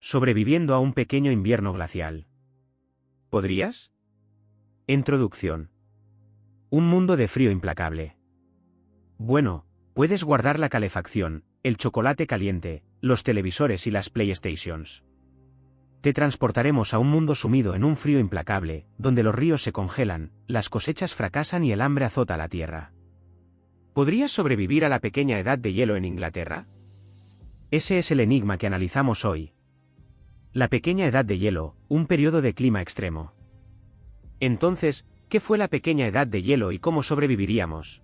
sobreviviendo a un pequeño invierno glacial. ¿Podrías? Introducción. Un mundo de frío implacable. Bueno, puedes guardar la calefacción, el chocolate caliente, los televisores y las PlayStations. Te transportaremos a un mundo sumido en un frío implacable, donde los ríos se congelan, las cosechas fracasan y el hambre azota la tierra. ¿Podrías sobrevivir a la pequeña edad de hielo en Inglaterra? Ese es el enigma que analizamos hoy. La pequeña edad de hielo, un periodo de clima extremo. Entonces, ¿qué fue la pequeña edad de hielo y cómo sobreviviríamos?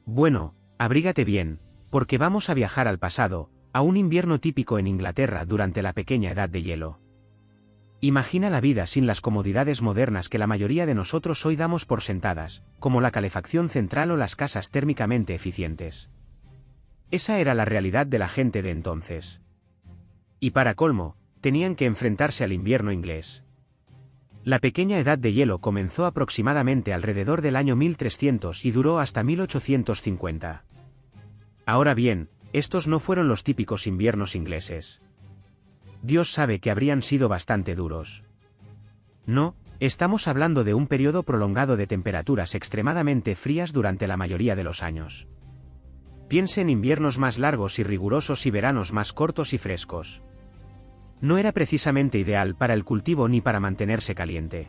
Bueno, abrígate bien, porque vamos a viajar al pasado, a un invierno típico en Inglaterra durante la pequeña edad de hielo. Imagina la vida sin las comodidades modernas que la mayoría de nosotros hoy damos por sentadas, como la calefacción central o las casas térmicamente eficientes. Esa era la realidad de la gente de entonces. Y para colmo, tenían que enfrentarse al invierno inglés. La pequeña edad de hielo comenzó aproximadamente alrededor del año 1300 y duró hasta 1850. Ahora bien, estos no fueron los típicos inviernos ingleses. Dios sabe que habrían sido bastante duros. No, estamos hablando de un periodo prolongado de temperaturas extremadamente frías durante la mayoría de los años. Piense en inviernos más largos y rigurosos y veranos más cortos y frescos. No era precisamente ideal para el cultivo ni para mantenerse caliente.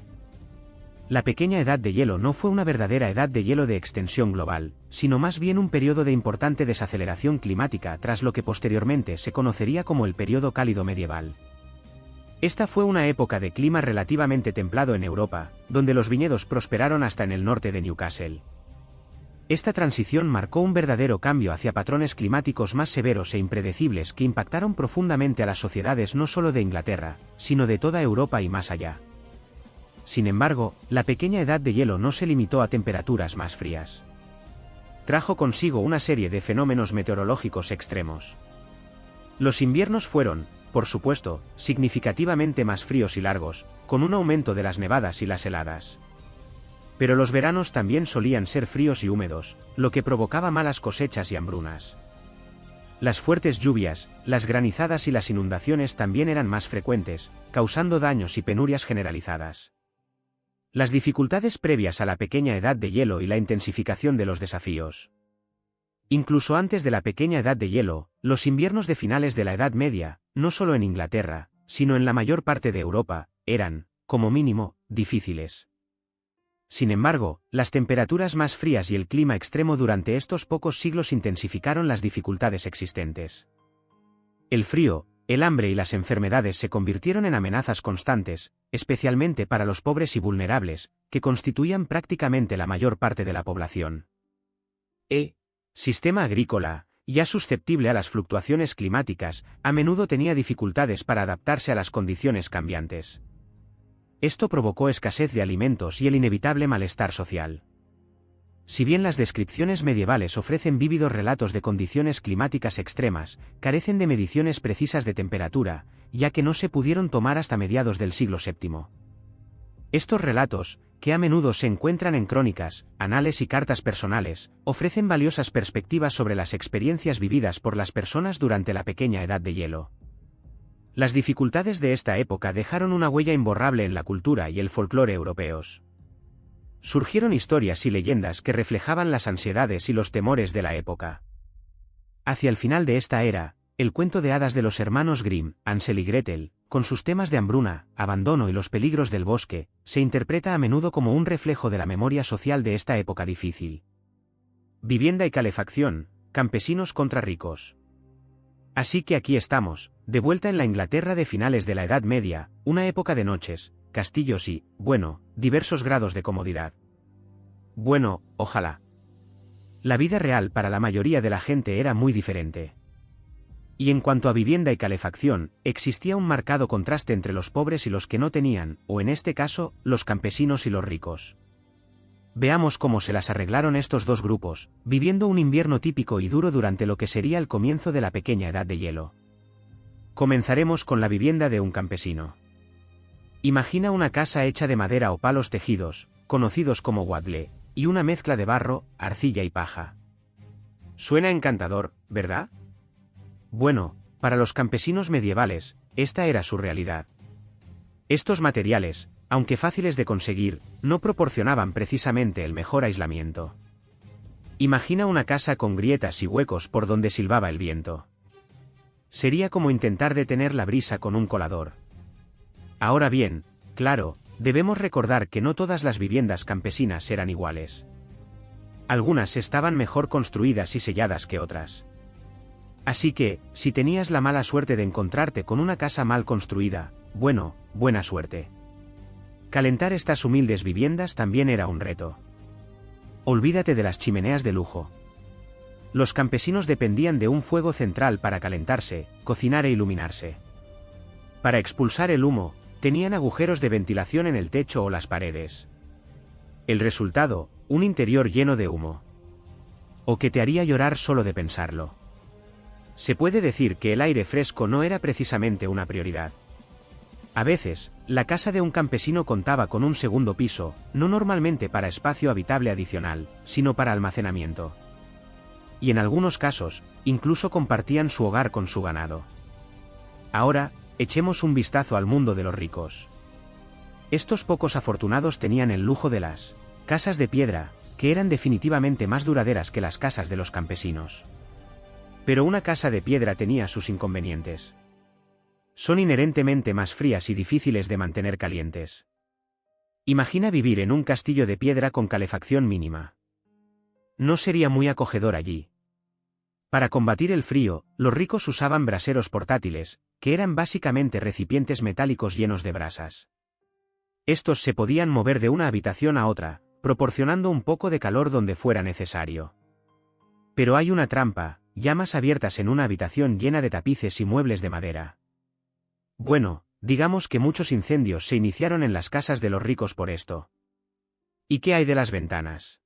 La pequeña edad de hielo no fue una verdadera edad de hielo de extensión global, sino más bien un periodo de importante desaceleración climática tras lo que posteriormente se conocería como el período cálido medieval. Esta fue una época de clima relativamente templado en Europa, donde los viñedos prosperaron hasta en el norte de Newcastle. Esta transición marcó un verdadero cambio hacia patrones climáticos más severos e impredecibles que impactaron profundamente a las sociedades no solo de Inglaterra, sino de toda Europa y más allá. Sin embargo, la pequeña edad de hielo no se limitó a temperaturas más frías. Trajo consigo una serie de fenómenos meteorológicos extremos. Los inviernos fueron, por supuesto, significativamente más fríos y largos, con un aumento de las nevadas y las heladas. Pero los veranos también solían ser fríos y húmedos, lo que provocaba malas cosechas y hambrunas. Las fuertes lluvias, las granizadas y las inundaciones también eran más frecuentes, causando daños y penurias generalizadas. Las dificultades previas a la pequeña edad de hielo y la intensificación de los desafíos. Incluso antes de la pequeña edad de hielo, los inviernos de finales de la Edad Media, no solo en Inglaterra, sino en la mayor parte de Europa, eran, como mínimo, difíciles. Sin embargo, las temperaturas más frías y el clima extremo durante estos pocos siglos intensificaron las dificultades existentes. El frío, el hambre y las enfermedades se convirtieron en amenazas constantes, especialmente para los pobres y vulnerables, que constituían prácticamente la mayor parte de la población. El sistema agrícola, ya susceptible a las fluctuaciones climáticas, a menudo tenía dificultades para adaptarse a las condiciones cambiantes. Esto provocó escasez de alimentos y el inevitable malestar social. Si bien las descripciones medievales ofrecen vívidos relatos de condiciones climáticas extremas, carecen de mediciones precisas de temperatura, ya que no se pudieron tomar hasta mediados del siglo VII. Estos relatos, que a menudo se encuentran en crónicas, anales y cartas personales, ofrecen valiosas perspectivas sobre las experiencias vividas por las personas durante la pequeña edad de hielo. Las dificultades de esta época dejaron una huella imborrable en la cultura y el folclore europeos. Surgieron historias y leyendas que reflejaban las ansiedades y los temores de la época. Hacia el final de esta era, el cuento de hadas de los hermanos Grimm, Hansel y Gretel, con sus temas de hambruna, abandono y los peligros del bosque, se interpreta a menudo como un reflejo de la memoria social de esta época difícil. Vivienda y calefacción, campesinos contra ricos. Así que aquí estamos, de vuelta en la Inglaterra de finales de la Edad Media, una época de noches, castillos y, bueno, diversos grados de comodidad. Bueno, ojalá. La vida real para la mayoría de la gente era muy diferente. Y en cuanto a vivienda y calefacción, existía un marcado contraste entre los pobres y los que no tenían, o en este caso, los campesinos y los ricos. Veamos cómo se las arreglaron estos dos grupos, viviendo un invierno típico y duro durante lo que sería el comienzo de la pequeña edad de hielo. Comenzaremos con la vivienda de un campesino. Imagina una casa hecha de madera o palos tejidos, conocidos como wattle, y una mezcla de barro, arcilla y paja. Suena encantador, ¿verdad? Bueno, para los campesinos medievales, esta era su realidad. Estos materiales, aunque fáciles de conseguir, no proporcionaban precisamente el mejor aislamiento. Imagina una casa con grietas y huecos por donde silbaba el viento. Sería como intentar detener la brisa con un colador. Ahora bien, claro, debemos recordar que no todas las viviendas campesinas eran iguales. Algunas estaban mejor construidas y selladas que otras. Así que, si tenías la mala suerte de encontrarte con una casa mal construida, bueno, buena suerte. Calentar estas humildes viviendas también era un reto. Olvídate de las chimeneas de lujo. Los campesinos dependían de un fuego central para calentarse, cocinar e iluminarse. Para expulsar el humo, tenían agujeros de ventilación en el techo o las paredes. El resultado, un interior lleno de humo. O que te haría llorar solo de pensarlo. Se puede decir que el aire fresco no era precisamente una prioridad. A veces, la casa de un campesino contaba con un segundo piso, no normalmente para espacio habitable adicional, sino para almacenamiento. Y en algunos casos, incluso compartían su hogar con su ganado. Ahora, echemos un vistazo al mundo de los ricos. Estos pocos afortunados tenían el lujo de las casas de piedra, que eran definitivamente más duraderas que las casas de los campesinos. Pero una casa de piedra tenía sus inconvenientes. Son inherentemente más frías y difíciles de mantener calientes. Imagina vivir en un castillo de piedra con calefacción mínima. No sería muy acogedor allí. Para combatir el frío, los ricos usaban braseros portátiles, que eran básicamente recipientes metálicos llenos de brasas. Estos se podían mover de una habitación a otra, proporcionando un poco de calor donde fuera necesario. Pero hay una trampa: llamas abiertas en una habitación llena de tapices y muebles de madera. Bueno, digamos que muchos incendios se iniciaron en las casas de los ricos por esto. ¿Y qué hay de las ventanas?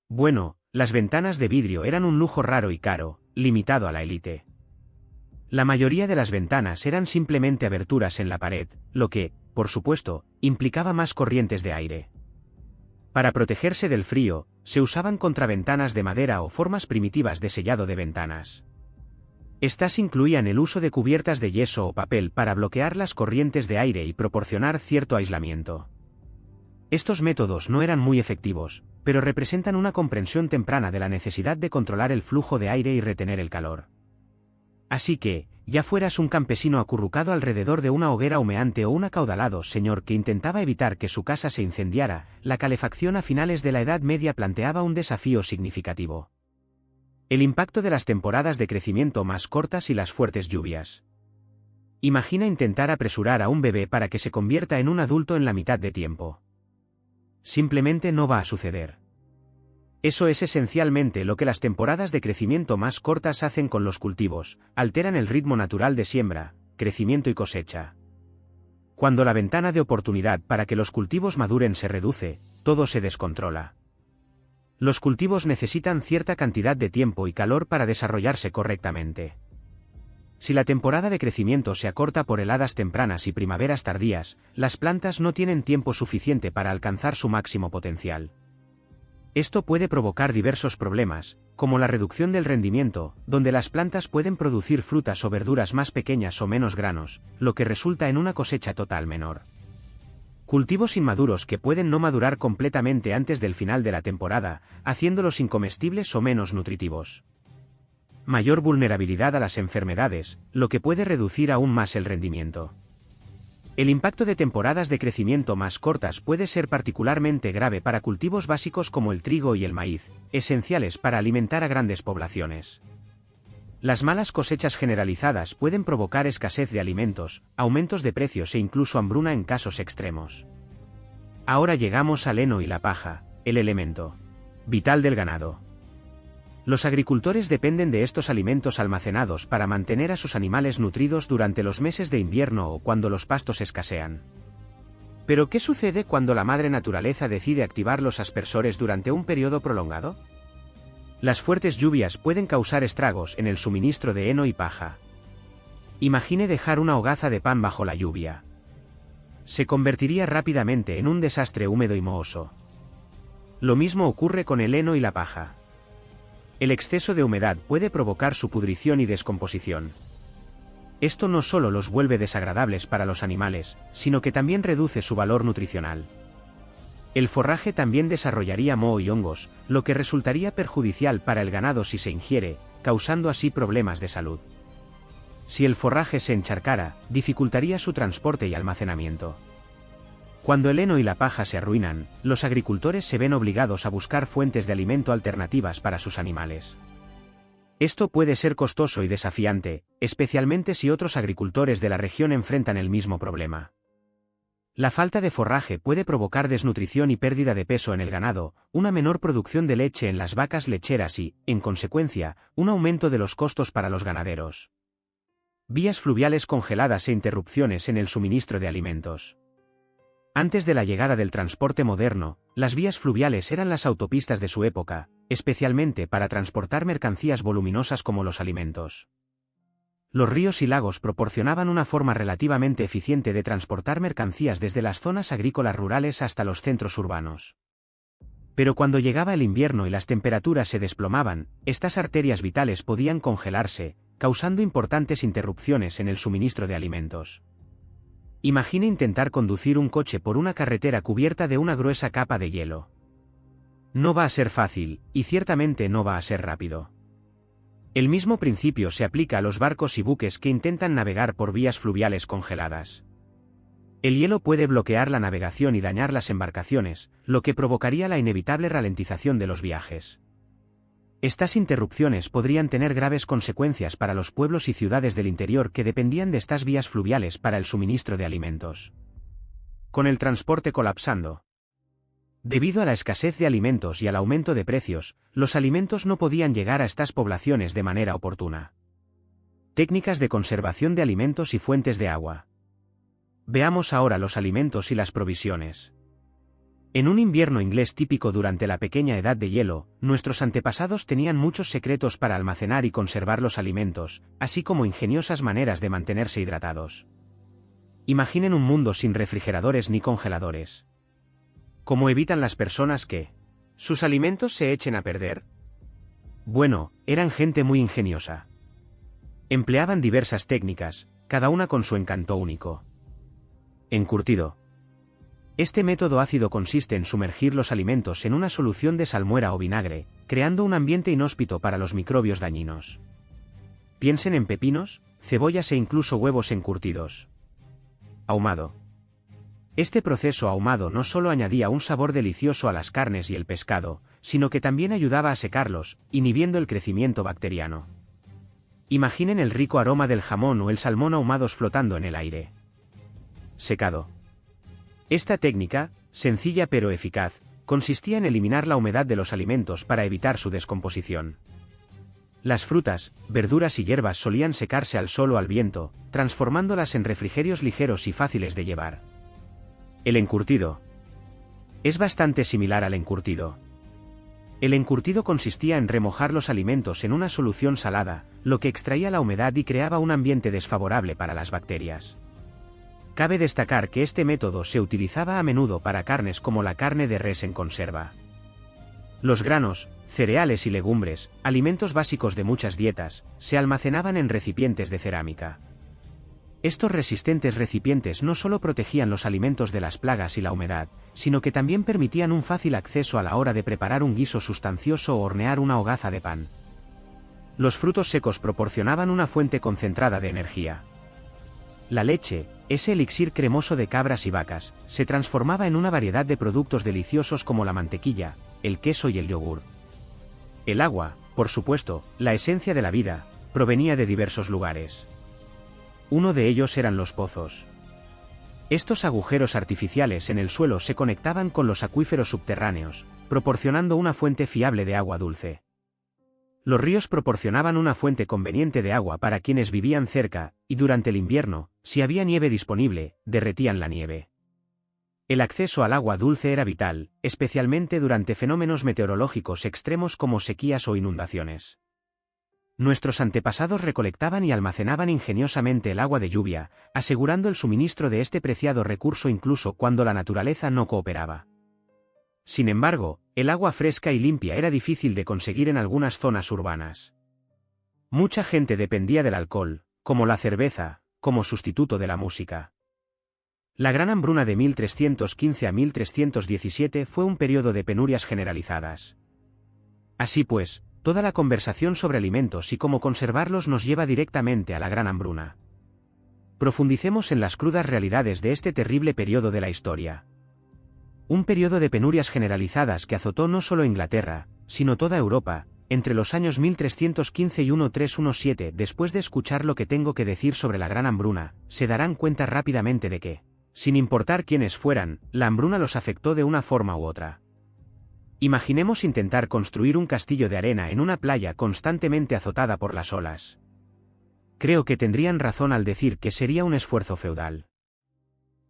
Bueno, las ventanas de vidrio eran un lujo raro y caro, limitado a la élite. La mayoría de las ventanas eran simplemente aberturas en la pared, lo que, por supuesto, implicaba más corrientes de aire. Para protegerse del frío, se usaban contraventanas de madera o formas primitivas de sellado de ventanas. Estas incluían el uso de cubiertas de yeso o papel para bloquear las corrientes de aire y proporcionar cierto aislamiento. Estos métodos no eran muy efectivos, pero representan una comprensión temprana de la necesidad de controlar el flujo de aire y retener el calor. Así que, ya fueras un campesino acurrucado alrededor de una hoguera humeante o un acaudalado señor que intentaba evitar que su casa se incendiara, la calefacción a finales de la Edad Media planteaba un desafío significativo. El impacto de las temporadas de crecimiento más cortas y las fuertes lluvias. Imagina intentar apresurar a un bebé para que se convierta en un adulto en la mitad de tiempo. Simplemente no va a suceder. Eso es esencialmente lo que las temporadas de crecimiento más cortas hacen con los cultivos: alteran el ritmo natural de siembra, crecimiento y cosecha. Cuando la ventana de oportunidad para que los cultivos maduren se reduce, todo se descontrola. Los cultivos necesitan cierta cantidad de tiempo y calor para desarrollarse correctamente. Si la temporada de crecimiento se acorta por heladas tempranas y primaveras tardías, las plantas no tienen tiempo suficiente para alcanzar su máximo potencial. Esto puede provocar diversos problemas, como la reducción del rendimiento, donde las plantas pueden producir frutas o verduras más pequeñas o menos granos, lo que resulta en una cosecha total menor. Cultivos inmaduros que pueden no madurar completamente antes del final de la temporada, haciéndolos incomestibles o menos nutritivos. Mayor vulnerabilidad a las enfermedades, lo que puede reducir aún más el rendimiento. El impacto de temporadas de crecimiento más cortas puede ser particularmente grave para cultivos básicos como el trigo y el maíz, esenciales para alimentar a grandes poblaciones. Las malas cosechas generalizadas pueden provocar escasez de alimentos, aumentos de precios e incluso hambruna en casos extremos. Ahora llegamos al heno y la paja, el elemento vital del ganado. Los agricultores dependen de estos alimentos almacenados para mantener a sus animales nutridos durante los meses de invierno o cuando los pastos escasean. ¿Pero qué sucede cuando la madre naturaleza decide activar los aspersores durante un periodo prolongado? Las fuertes lluvias pueden causar estragos en el suministro de heno y paja. Imagine dejar una hogaza de pan bajo la lluvia. Se convertiría rápidamente en un desastre húmedo y mohoso. Lo mismo ocurre con el heno y la paja. El exceso de humedad puede provocar su pudrición y descomposición. Esto no solo los vuelve desagradables para los animales, sino que también reduce su valor nutricional. El forraje también desarrollaría moho y hongos, lo que resultaría perjudicial para el ganado si se ingiere, causando así problemas de salud. Si el forraje se encharcara, dificultaría su transporte y almacenamiento. Cuando el heno y la paja se arruinan, los agricultores se ven obligados a buscar fuentes de alimento alternativas para sus animales. Esto puede ser costoso y desafiante, especialmente si otros agricultores de la región enfrentan el mismo problema. La falta de forraje puede provocar desnutrición y pérdida de peso en el ganado, una menor producción de leche en las vacas lecheras y, en consecuencia, un aumento de los costos para los ganaderos. Vías fluviales congeladas e interrupciones en el suministro de alimentos. Antes de la llegada del transporte moderno, las vías fluviales eran las autopistas de su época, especialmente para transportar mercancías voluminosas como los alimentos. Los ríos y lagos proporcionaban una forma relativamente eficiente de transportar mercancías desde las zonas agrícolas rurales hasta los centros urbanos. Pero cuando llegaba el invierno y las temperaturas se desplomaban, estas arterias vitales podían congelarse, causando importantes interrupciones en el suministro de alimentos. Imagine intentar conducir un coche por una carretera cubierta de una gruesa capa de hielo. No va a ser fácil, y ciertamente no va a ser rápido. El mismo principio se aplica a los barcos y buques que intentan navegar por vías fluviales congeladas. El hielo puede bloquear la navegación y dañar las embarcaciones, lo que provocaría la inevitable ralentización de los viajes. Estas interrupciones podrían tener graves consecuencias para los pueblos y ciudades del interior que dependían de estas vías fluviales para el suministro de alimentos. Con el transporte colapsando. Debido a la escasez de alimentos y al aumento de precios, los alimentos no podían llegar a estas poblaciones de manera oportuna. Técnicas de conservación de alimentos y fuentes de agua. Veamos ahora los alimentos y las provisiones. En un invierno inglés típico durante la pequeña edad de hielo, nuestros antepasados tenían muchos secretos para almacenar y conservar los alimentos, así como ingeniosas maneras de mantenerse hidratados. Imaginen un mundo sin refrigeradores ni congeladores. ¿Cómo evitan las personas que sus alimentos se echen a perder? Bueno, eran gente muy ingeniosa. Empleaban diversas técnicas, cada una con su encanto único. Encurtido. Este método ácido consiste en sumergir los alimentos en una solución de salmuera o vinagre, creando un ambiente inhóspito para los microbios dañinos. Piensen en pepinos, cebollas e incluso huevos encurtidos. Ahumado. Este proceso ahumado no solo añadía un sabor delicioso a las carnes y el pescado, sino que también ayudaba a secarlos, inhibiendo el crecimiento bacteriano. Imaginen el rico aroma del jamón o el salmón ahumados flotando en el aire. Secado. Esta técnica, sencilla pero eficaz, consistía en eliminar la humedad de los alimentos para evitar su descomposición. Las frutas, verduras y hierbas solían secarse al sol o al viento, transformándolas en refrigerios ligeros y fáciles de llevar. El encurtido. Es bastante similar al encurtido. El encurtido consistía en remojar los alimentos en una solución salada, lo que extraía la humedad y creaba un ambiente desfavorable para las bacterias. Cabe destacar que este método se utilizaba a menudo para carnes como la carne de res en conserva. Los granos, cereales y legumbres, alimentos básicos de muchas dietas, se almacenaban en recipientes de cerámica. Estos resistentes recipientes no solo protegían los alimentos de las plagas y la humedad, sino que también permitían un fácil acceso a la hora de preparar un guiso sustancioso o hornear una hogaza de pan. Los frutos secos proporcionaban una fuente concentrada de energía. La leche, ese elixir cremoso de cabras y vacas, se transformaba en una variedad de productos deliciosos como la mantequilla, el queso y el yogur. El agua, por supuesto, la esencia de la vida, provenía de diversos lugares. Uno de ellos eran los pozos. Estos agujeros artificiales en el suelo se conectaban con los acuíferos subterráneos, proporcionando una fuente fiable de agua dulce. Los ríos proporcionaban una fuente conveniente de agua para quienes vivían cerca, y durante el invierno, si había nieve disponible, derretían la nieve. El acceso al agua dulce era vital, especialmente durante fenómenos meteorológicos extremos como sequías o inundaciones. Nuestros antepasados recolectaban y almacenaban ingeniosamente el agua de lluvia, asegurando el suministro de este preciado recurso incluso cuando la naturaleza no cooperaba. Sin embargo, el agua fresca y limpia era difícil de conseguir en algunas zonas urbanas. Mucha gente dependía del alcohol, como la cerveza, como sustituto de la música. La Gran Hambruna de 1315 a 1317 fue un periodo de penurias generalizadas. Así pues, toda la conversación sobre alimentos y cómo conservarlos nos lleva directamente a la Gran Hambruna. Profundicemos en las crudas realidades de este terrible periodo de la historia. Un periodo de penurias generalizadas que azotó no solo Inglaterra, sino toda Europa, entre los años 1315 y 1317. Después de escuchar lo que tengo que decir sobre la Gran Hambruna, se darán cuenta rápidamente de que, sin importar quiénes fueran, la hambruna los afectó de una forma u otra. Imaginemos intentar construir un castillo de arena en una playa constantemente azotada por las olas. Creo que tendrían razón al decir que sería un esfuerzo feudal.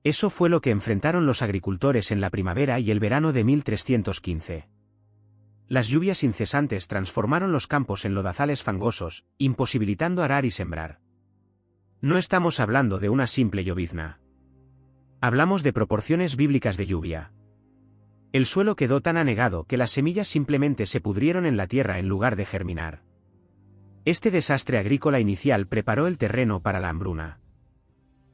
Eso fue lo que enfrentaron los agricultores en la primavera y el verano de 1315. Las lluvias incesantes transformaron los campos en lodazales fangosos, imposibilitando arar y sembrar. No estamos hablando de una simple llovizna. Hablamos de proporciones bíblicas de lluvia. El suelo quedó tan anegado que las semillas simplemente se pudrieron en la tierra en lugar de germinar. Este desastre agrícola inicial preparó el terreno para la hambruna.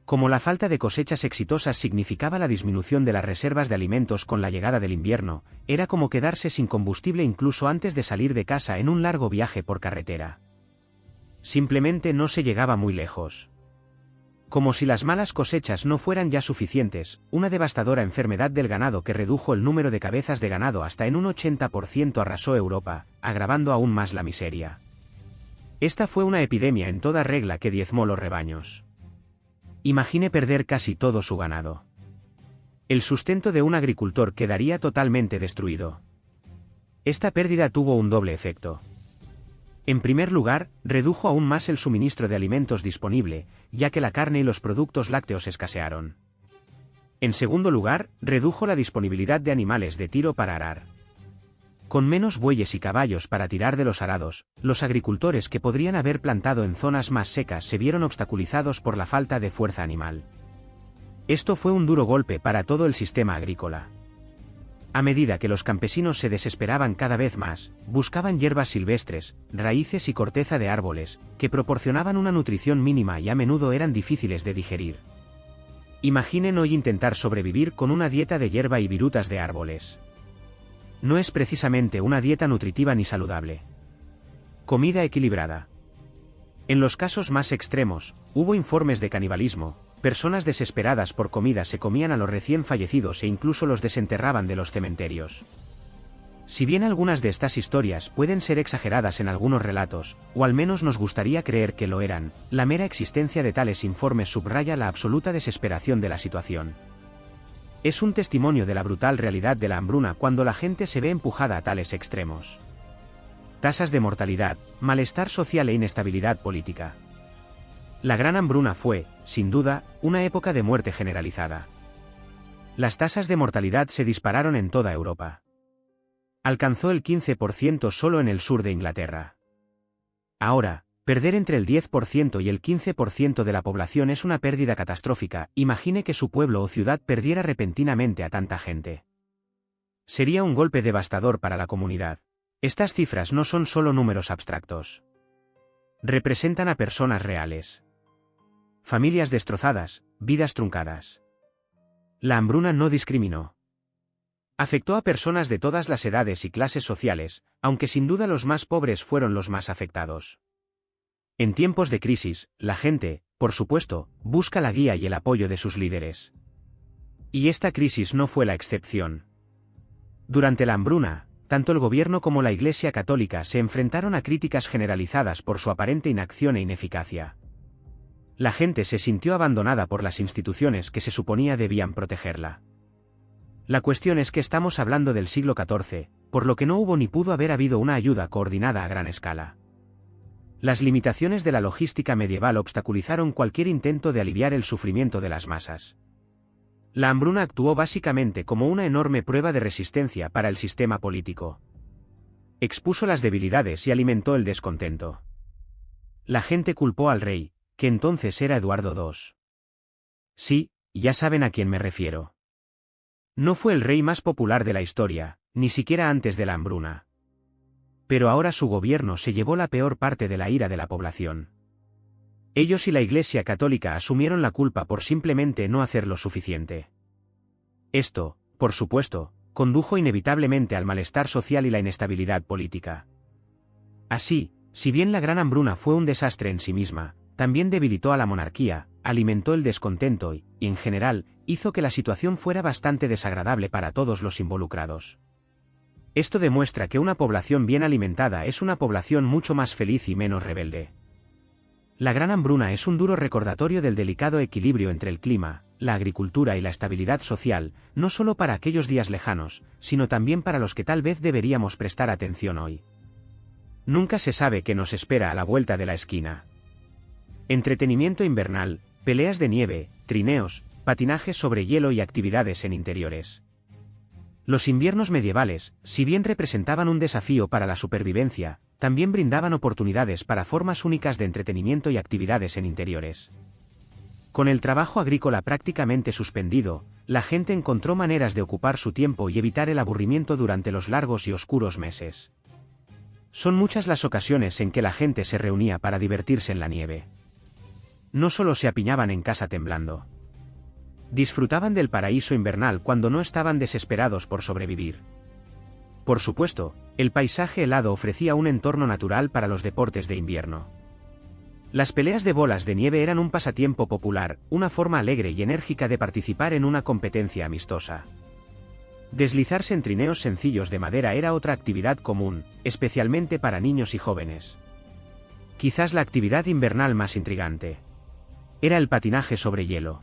Como la falta de cosechas exitosas significaba la disminución de las reservas de alimentos con la llegada del invierno, era como quedarse sin combustible incluso antes de salir de casa en un largo viaje por carretera. Simplemente no se llegaba muy lejos. Como si las malas cosechas no fueran ya suficientes, una devastadora enfermedad del ganado que redujo el número de cabezas de ganado hasta en un 80% arrasó Europa, agravando aún más la miseria. Esta fue una epidemia en toda regla que diezmó los rebaños. Imagine perder casi todo su ganado. El sustento de un agricultor quedaría totalmente destruido. Esta pérdida tuvo un doble efecto. En primer lugar, redujo aún más el suministro de alimentos disponible, ya que la carne y los productos lácteos escasearon. En segundo lugar, redujo la disponibilidad de animales de tiro para arar. Con menos bueyes y caballos para tirar de los arados, los agricultores que podrían haber plantado en zonas más secas se vieron obstaculizados por la falta de fuerza animal. Esto fue un duro golpe para todo el sistema agrícola. A medida que los campesinos se desesperaban cada vez más, buscaban hierbas silvestres, raíces y corteza de árboles, que proporcionaban una nutrición mínima y a menudo eran difíciles de digerir. Imaginen hoy intentar sobrevivir con una dieta de hierba y virutas de árboles. No es precisamente una dieta nutritiva ni saludable. Comida equilibrada. En los casos más extremos, hubo informes de canibalismo. Personas desesperadas por comida se comían a los recién fallecidos e incluso los desenterraban de los cementerios. Si bien algunas de estas historias pueden ser exageradas en algunos relatos, o al menos nos gustaría creer que lo eran, la mera existencia de tales informes subraya la absoluta desesperación de la situación. Es un testimonio de la brutal realidad de la hambruna cuando la gente se ve empujada a tales extremos. Tasas de mortalidad, malestar social e inestabilidad política. La Gran Hambruna fue, sin duda, una época de muerte generalizada. Las tasas de mortalidad se dispararon en toda Europa. Alcanzó el 15% solo en el sur de Inglaterra. Ahora, perder entre el 10% y el 15% de la población es una pérdida catastrófica. Imagine que su pueblo o ciudad perdiera repentinamente a tanta gente. Sería un golpe devastador para la comunidad. Estas cifras no son solo números abstractos. Representan a personas reales. Familias destrozadas, vidas truncadas. La hambruna no discriminó. Afectó a personas de todas las edades y clases sociales, aunque sin duda los más pobres fueron los más afectados. En tiempos de crisis, la gente, por supuesto, busca la guía y el apoyo de sus líderes. Y esta crisis no fue la excepción. Durante la hambruna, tanto el gobierno como la Iglesia Católica se enfrentaron a críticas generalizadas por su aparente inacción e ineficacia. La gente se sintió abandonada por las instituciones que se suponía debían protegerla. La cuestión es que estamos hablando del siglo XIV, por lo que no hubo ni pudo haber habido una ayuda coordinada a gran escala. Las limitaciones de la logística medieval obstaculizaron cualquier intento de aliviar el sufrimiento de las masas. La hambruna actuó básicamente como una enorme prueba de resistencia para el sistema político. Expuso las debilidades y alimentó el descontento. La gente culpó al rey, que entonces era Eduardo II. Sí, ya saben a quién me refiero. No fue el rey más popular de la historia, ni siquiera antes de la hambruna. Pero ahora su gobierno se llevó la peor parte de la ira de la población. Ellos y la Iglesia Católica asumieron la culpa por simplemente no hacer lo suficiente. Esto, por supuesto, condujo inevitablemente al malestar social y la inestabilidad política. Así, si bien la Gran Hambruna fue un desastre en sí misma, también debilitó a la monarquía, alimentó el descontento y, en general, hizo que la situación fuera bastante desagradable para todos los involucrados. Esto demuestra que una población bien alimentada es una población mucho más feliz y menos rebelde. La Gran Hambruna es un duro recordatorio del delicado equilibrio entre el clima, la agricultura y la estabilidad social, no solo para aquellos días lejanos, sino también para los que tal vez deberíamos prestar atención hoy. Nunca se sabe qué nos espera a la vuelta de la esquina. Entretenimiento invernal, peleas de nieve, trineos, patinajes sobre hielo y actividades en interiores. Los inviernos medievales, si bien representaban un desafío para la supervivencia, también brindaban oportunidades para formas únicas de entretenimiento y actividades en interiores. Con el trabajo agrícola prácticamente suspendido, la gente encontró maneras de ocupar su tiempo y evitar el aburrimiento durante los largos y oscuros meses. Son muchas las ocasiones en que la gente se reunía para divertirse en la nieve. No solo se apiñaban en casa temblando. Disfrutaban del paraíso invernal cuando no estaban desesperados por sobrevivir. Por supuesto, el paisaje helado ofrecía un entorno natural para los deportes de invierno. Las peleas de bolas de nieve eran un pasatiempo popular, una forma alegre y enérgica de participar en una competencia amistosa. Deslizarse en trineos sencillos de madera era otra actividad común, especialmente para niños y jóvenes. Quizás la actividad invernal más intrigante era el patinaje sobre hielo.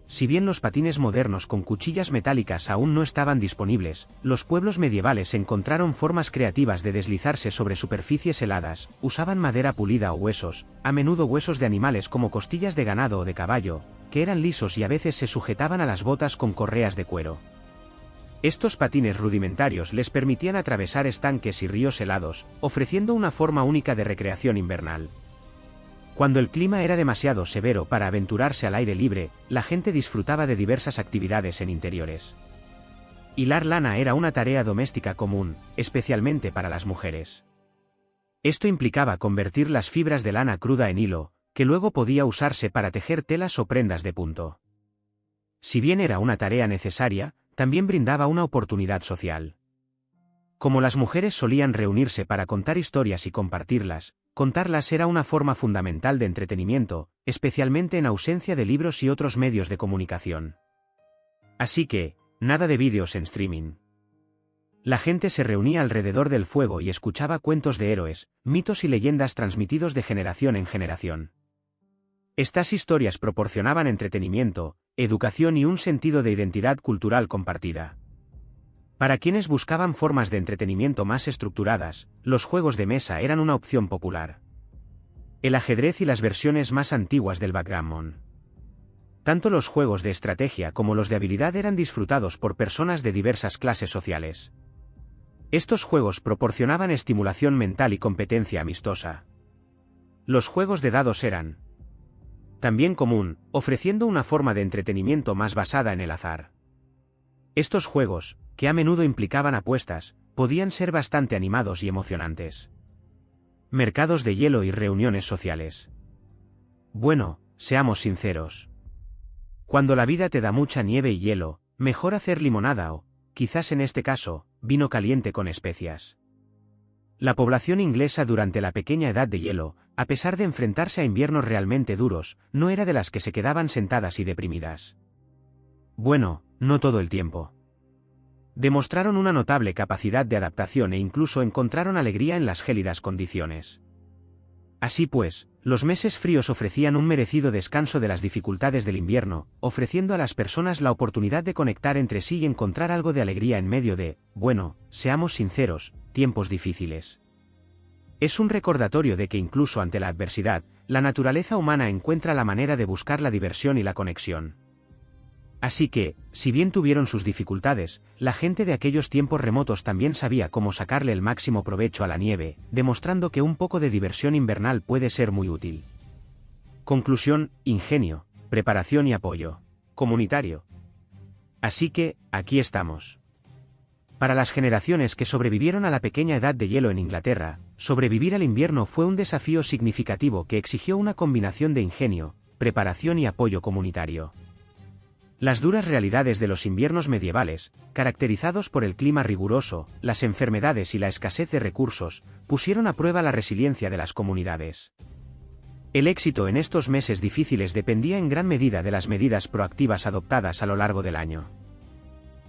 Si bien los patines modernos con cuchillas metálicas aún no estaban disponibles, los pueblos medievales encontraron formas creativas de deslizarse sobre superficies heladas, usaban madera pulida o huesos, a menudo huesos de animales como costillas de ganado o de caballo, que eran lisos y a veces se sujetaban a las botas con correas de cuero. Estos patines rudimentarios les permitían atravesar estanques y ríos helados, ofreciendo una forma única de recreación invernal. Cuando el clima era demasiado severo para aventurarse al aire libre, la gente disfrutaba de diversas actividades en interiores. Hilar lana era una tarea doméstica común, especialmente para las mujeres. Esto implicaba convertir las fibras de lana cruda en hilo, que luego podía usarse para tejer telas o prendas de punto. Si bien era una tarea necesaria, también brindaba una oportunidad social. Como las mujeres solían reunirse para contar historias y compartirlas, contarlas era una forma fundamental de entretenimiento, especialmente en ausencia de libros y otros medios de comunicación. Así que, nada de vídeos en streaming. La gente se reunía alrededor del fuego y escuchaba cuentos de héroes, mitos y leyendas transmitidos de generación en generación. Estas historias proporcionaban entretenimiento, educación y un sentido de identidad cultural compartida. Para quienes buscaban formas de entretenimiento más estructuradas, los juegos de mesa eran una opción popular. El ajedrez y las versiones más antiguas del backgammon. Tanto los juegos de estrategia como los de habilidad eran disfrutados por personas de diversas clases sociales. Estos juegos proporcionaban estimulación mental y competencia amistosa. Los juegos de dados eran también común, ofreciendo una forma de entretenimiento más basada en el azar. Estos juegos, que a menudo implicaban apuestas, podían ser bastante animados y emocionantes. Mercados de hielo y reuniones sociales. Bueno, seamos sinceros. Cuando la vida te da mucha nieve y hielo, mejor hacer limonada o, quizás en este caso, vino caliente con especias. La población inglesa durante la pequeña edad de hielo, a pesar de enfrentarse a inviernos realmente duros, no era de las que se quedaban sentadas y deprimidas. Bueno, no todo el tiempo. Demostraron una notable capacidad de adaptación e incluso encontraron alegría en las gélidas condiciones. Así pues, los meses fríos ofrecían un merecido descanso de las dificultades del invierno, ofreciendo a las personas la oportunidad de conectar entre sí y encontrar algo de alegría en medio de, bueno, seamos sinceros, tiempos difíciles. Es un recordatorio de que incluso ante la adversidad, la naturaleza humana encuentra la manera de buscar la diversión y la conexión. Así que, si bien tuvieron sus dificultades, la gente de aquellos tiempos remotos también sabía cómo sacarle el máximo provecho a la nieve, demostrando que un poco de diversión invernal puede ser muy útil. Conclusión: ingenio, preparación y apoyo comunitario. Así que, aquí estamos. Para las generaciones que sobrevivieron a la pequeña edad de hielo en Inglaterra, sobrevivir al invierno fue un desafío significativo que exigió una combinación de ingenio, preparación y apoyo comunitario. Las duras realidades de los inviernos medievales, caracterizados por el clima riguroso, las enfermedades y la escasez de recursos, pusieron a prueba la resiliencia de las comunidades. El éxito en estos meses difíciles dependía en gran medida de las medidas proactivas adoptadas a lo largo del año.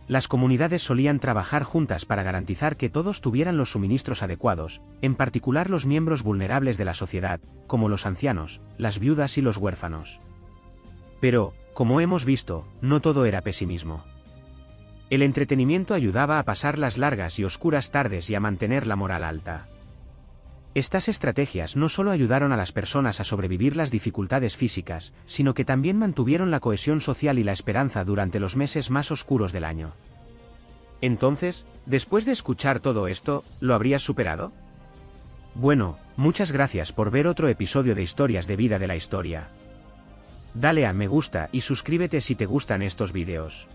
Las comunidades solían trabajar juntas para garantizar que todos tuvieran los suministros adecuados, en particular los miembros vulnerables de la sociedad, como los ancianos, las viudas y los huérfanos. Pero, como hemos visto, no todo era pesimismo. El entretenimiento ayudaba a pasar las largas y oscuras tardes y a mantener la moral alta. Estas estrategias no solo ayudaron a las personas a sobrevivir las dificultades físicas, sino que también mantuvieron la cohesión social y la esperanza durante los meses más oscuros del año. Entonces, después de escuchar todo esto, ¿lo habrías superado? Bueno, muchas gracias por ver otro episodio de Historias de Vida de la Historia. Dale a me gusta y suscríbete si te gustan estos vídeos.